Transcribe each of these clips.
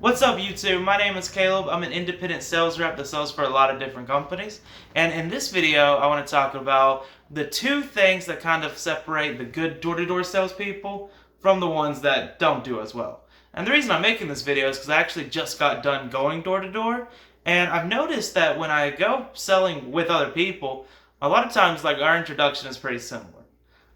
What's up, YouTube? My name is Caleb. I'm an independent sales rep that sells for a lot of different companies. And in this video, I want to talk about the two things that kind of separate the good door-to-door salespeople from the ones that don't do as well. And the reason I'm making this video is because I actually just got done going door-to-door. And I've noticed that when I go selling with other people, a lot of times like our introduction is pretty similar.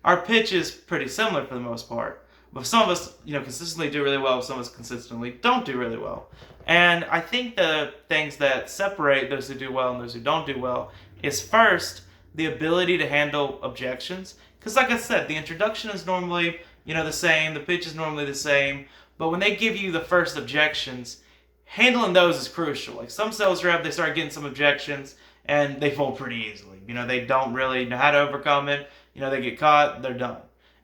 Our pitch is pretty similar for the most part. But some of us, consistently do really well. Some of us consistently don't do really well. And I think the things that separate those who do well and those who don't do well is first, the ability to handle objections. Because like I said, the introduction is normally, the same. The pitch is normally the same. But when they give you the first objections, handling those is crucial. Like some sales rep, they start getting some objections and they fold pretty easily. They don't really know how to overcome it. They get caught, they're done.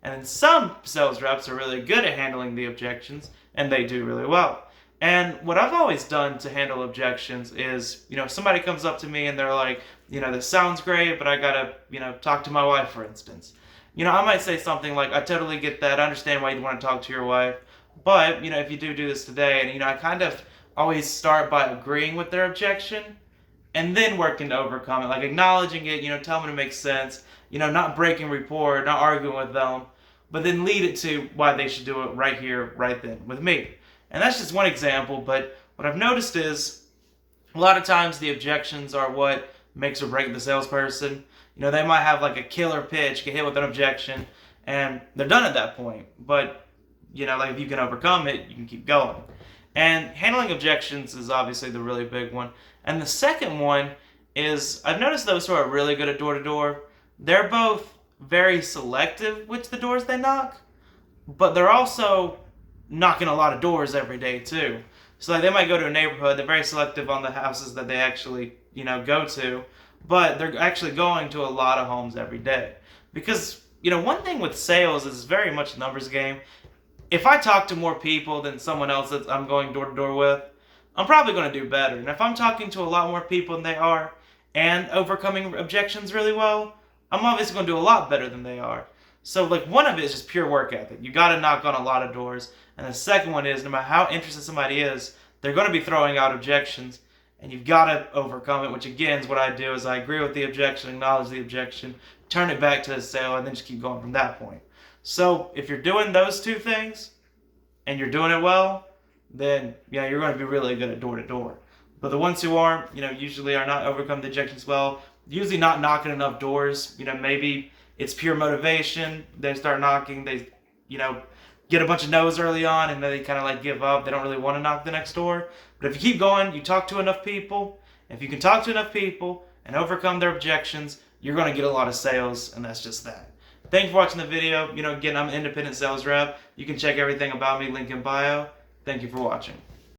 And then some sales reps are really good at handling the objections, and they do really well. And what I've always done to handle objections is, if somebody comes up to me and they're like, this sounds great, but I gotta, talk to my wife, for instance. I might say something like, I totally get that. I understand why you'd want to talk to your wife. But, if you do this today, and, I kind of always start by agreeing with their objection and then working to overcome it, like acknowledging it, telling them it makes sense, not breaking rapport, not arguing with them, but then lead it to why they should do it right here, right then, with me. And that's just one example, but what I've noticed is a lot of times the objections are what makes or breaks the salesperson. They might have like a killer pitch, get hit with an objection, and they're done at that point. But, like if you can overcome it, you can keep going. And handling objections is obviously the really big one. And the second one is, I've noticed those who are really good at door-to-door, they're both very selective which the doors they knock, but they're also knocking a lot of doors every day too. So like they might go to a neighborhood, they're very selective on the houses that they actually, go to, but they're actually going to a lot of homes every day. Because, one thing with sales is it's very much a numbers game. If I talk to more people than someone else that I'm going door to door with, I'm probably going to do better. And if I'm talking to a lot more people than they are and overcoming objections really well, I'm obviously going to do a lot better than they are. So like one of it is just pure work ethic. You got to knock on a lot of doors. And the second one is no matter how interested somebody is, they're going to be throwing out objections and you've got to overcome it, which again is what I do is I agree with the objection, acknowledge the objection, turn it back to a sale, and then just keep going from that point. So if you're doing those two things and you're doing it well, then you're going to be really good at door to door. But the ones who aren't, usually are not overcome the objections well, usually not knocking enough doors. Maybe it's pure motivation. They start knocking, they, get a bunch of no's early on and then they kind of like give up. They don't really want to knock the next door. But if you keep going, you talk to enough people. If you can talk to enough people and overcome their objections, you're going to get a lot of sales, and that's just that. Thank you for watching the video. Again, I'm an independent sales rep. You can check everything about me, link in bio. Thank you for watching.